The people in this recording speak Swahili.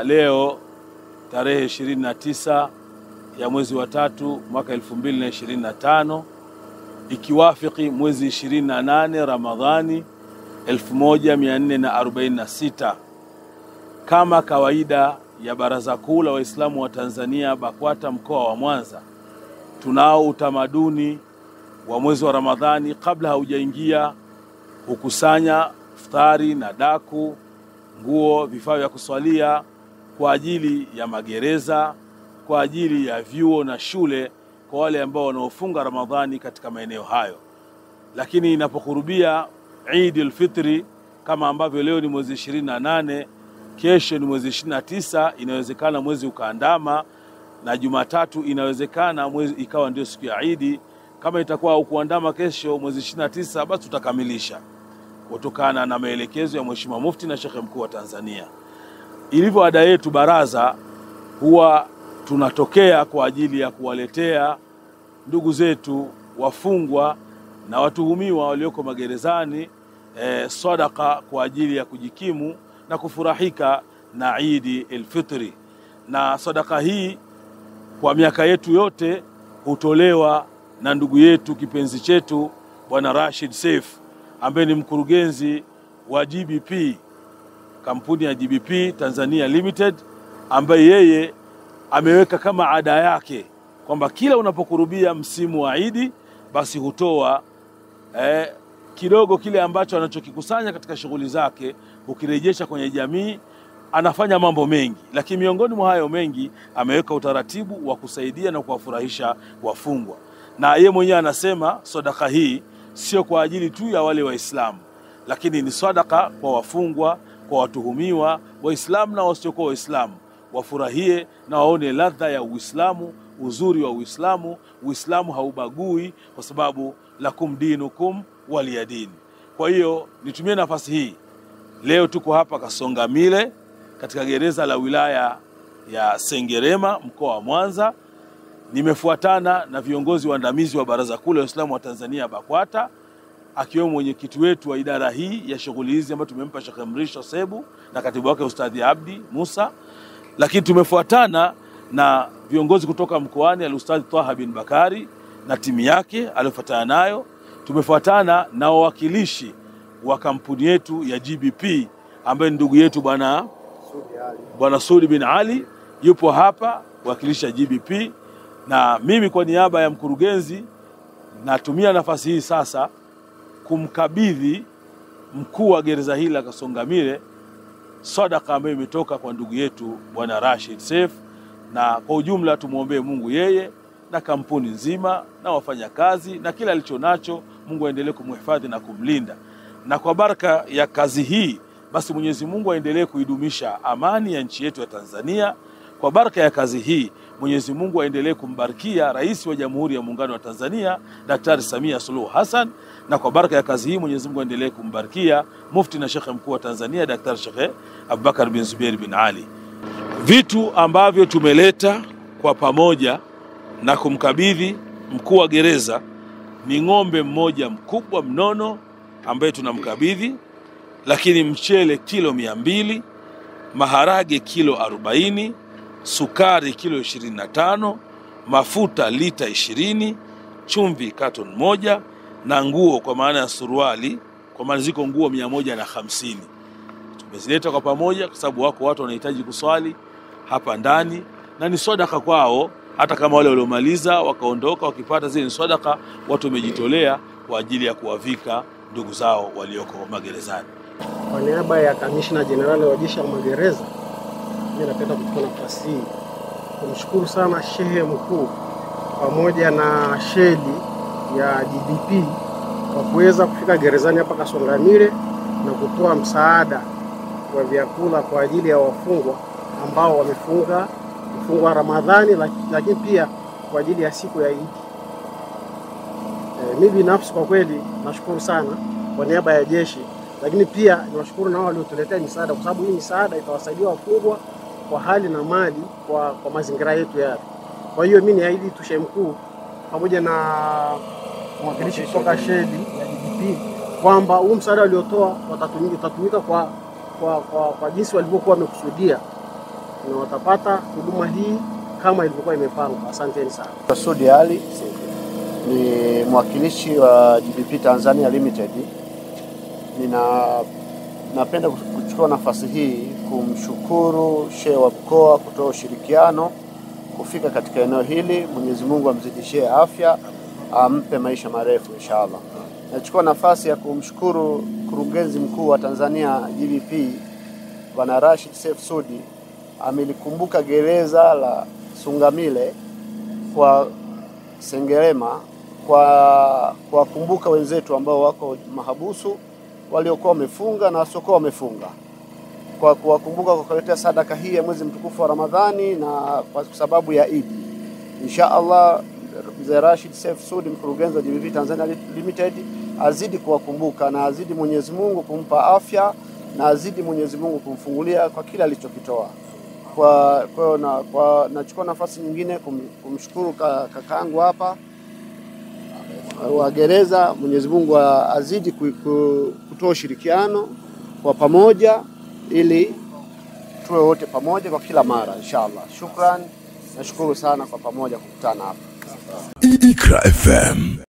Leo tarehe 29 ya mwezi wa 3 mwaka 2025 ikiwafiki mwezi 28 Ramadhani 1446, kama kawaida ya Baraza Kuu la Waislamu wa Tanzania BAKWATA mkoa wa Mwanza, tunao utamaduni wa mwezi wa Ramadhani kabla haujaingia hukusanya iftari na daku, nguo, vifaa vya kuswalia kwa ajili ya magereza, kwa ajili ya vyuo na shule, kwa wale ambao wanaofunga Ramadhani katika maeneo hayo. Lakini inapokurubia Eid al-Fitri, kama ambavyo leo ni mwezi 28, kesho ni mwezi 29, inawezekana mwezi ukaandama, na Jumatatu inawezekana mwezi ikawa ndio siku ya Eid. Kama itakuwa ukuandama kesho mwezi 29, basi tutakamilisha kutokana na maelekezo ya Mheshimiwa Mufti na Sheikh Mkuu wa Tanzania. Ilivyo ada yetu, baraza huwa tunatokea kwa ajili ya kuwaletea ndugu zetu wafungwa na watuhumiwa walioko magerezani sadaka kwa ajili ya kujikimu na kufurahika na Eid al-Fitri. Na sadaka hii kwa miaka yetu yote hutolewa na ndugu yetu kipenzi chetu Bwana Rashid Seif, ambaye ni mkurugenzi wa GBP, kampuni ya GBP Tanzania Limited, ambaye yeye ameweka kama ada yake kwamba kila unapokurubia msimu wa Eid basi hutoa kidogo kile ambacho anachokikusanya katika shughuli zake ukirejesha kwenye jamii. Anafanya mambo mengi, lakini miongoni mwa hayo mengi ameweka utaratibu wa kusaidia na kuwafurahisha wafungwa. Na yeye mwenyewe anasema sadaka hii sio kwa ajili tu ya wale Waislamu, lakini ni sadaka kwa wafungwa, kwa watuhumiwa Waislamu na wasiokuwa Waislamu, wafurahie na waone ladha ya Uislamu, uzuri wa Uislamu. Uislamu haubagui, kwa sababu lakum dinukum waliyadini. Kwa hiyo nitumie nafasi hii, leo tuko hapa Kasongamile katika gereza la wilaya ya Sengerema mkoa wa Mwanza. Nimefuatana na viongozi waandamizi wa Baraza Kuu la Waislamu wa Tanzania BAKWATA, akiwemo mwenyekiti wetu wa idara hii ya shughuli hizi ambayo tumempa Sheikh Mrisho Sebu na katibu wake Ustadhi Abdi Musa. Lakini tumefuatana na viongozi kutoka mkoani Al-Ustadhi Taha bin Bakari na timu yake aliyofuatana nayo. Tumefuatana na wawakilishi wa kampuni yetu ya GBP ambaye ndugu yetu Bwana Sudi bin Ali yupo hapa kuwakilisha GBP. Na mimi kwa niaba ya mkurugenzi natumia nafasi hii sasa kumkabidhi mkuu wa gereza hili la Kasongamile sadaka ambayo imetoka kwa ndugu yetu Bwana Rashid Seif. Na kwa ujumla tumuombee Mungu yeye na kampuni nzima na wafanyakazi na kila alichonacho, Mungu aendelee kumhifadhi na kumlinda. Na kwa baraka ya kazi hii basi Mwenyezi Mungu aendelee kuidumisha amani ya nchi yetu ya Tanzania. Kwa baraka ya kazi hii Mwenyezi Mungu aendelee kumbarikia Rais wa Jamhuri ya Muungano wa Tanzania Daktari Samia Suluhu Hassan, na kwa baraka ya kazi hii Mwenyezi Mungu aendelee kumbarikia Mufti na Sheikh Mkuu wa Tanzania Daktari Sheikh Abubakar bin Zubair bin Ali. Vitu ambavyo tumeleta kwa pamoja na kumkabidhi mkuu wa gereza ni ng'ombe mmoja mkubwa mnono ambaye tunamkabidhi, lakini mchele kilo 200, maharage kilo 40, sukari kilo 25, mafuta lita 20, chumvi carton moja, na nguo kwa maana ya suruali, kwa maana ziko nguo 150. Tumezileta kwa pamoja kwa sababu wako watu wanahitaji kuswali hapa ndani, na ni sadaka kwao. Hata kama wale waliomaliza wakaondoka wakipata zile sadaka, watu wamejitolea kwa ajili ya kuwavika ndugu zao walioko magerezani. Kwa niaba ya Kamishna Jenerali wa Jeshi la Magereza, mimi napenda kuchukua nafasi hii kumshukuru sana Shehe Mkuu pamoja na shedi ya GBP kwa kuweza kufika gerezani hapa Kasongamile na kutoa msaada wa vyakula kwa ajili ya wafungwa ambao wamefungwa Ramadhani, lakini pia kwa ajili ya siku ya Eid. Mimi binafsi kwa kweli nashukuru sana kwa niaba ya jeshi, lakini pia niwashukuru na wao waliotuletea misaada, kwa sababu hii misaada itawasaidia wafungwa kwa hali na mali kwa mazingira yetu yale. Kwa hiyo mimi niahidi tu Shehe Mkuu pamoja na mwakilishi kutoka shedi ya GBP kwamba huu msaada waliotoa utatumika kwa jinsi walivyokuwa wamekusudia. na watapata huduma hii kama ilivyokuwa imepangwa. Asanteni sana. Sudi Ali ni mwakilishi wa GBP Tanzania Limited. Napenda kuchukua nafasi hii kumshukuru Shehe wa mkoa kutoa ushirikiano kufika katika eneo hili. Mwenyezi Mungu amzidishie afya, ampe maisha marefu inshallah. Nachukua nafasi ya kumshukuru mkurugenzi mkuu wa Tanzania GBP Bwana Rashid Seif Sudi, amelikumbuka gereza la Sungamile kwa Sengerema kwa kumbuka wenzetu ambao wako mahabusu, waliokuwa wamefunga na wasiokuwa wamefunga, kwa kuwakumbuka kwa kuletea sadaka hii ya mwezi mtukufu wa Ramadhani na kwa sababu ya Eid. Inshallah Mzee Rashid Seif Sudi, mkurugenzi wa GBP Tanzania Limited, azidi kuwakumbuka na azidi Mwenyezi Mungu kumpa afya na azidi Mwenyezi Mungu kumfungulia kwa kila alichokitoa. Nachukua nafasi nyingine kumshukuru kakaangu hapa wa gereza. Mwenyezi Mungu azidi kutoa ushirikiano kwa pamoja ili tuwe wote pamoja kwa kila mara inshallah. Shukran, nashukuru sana kwa pamoja kukutana hapa. Iqra FM.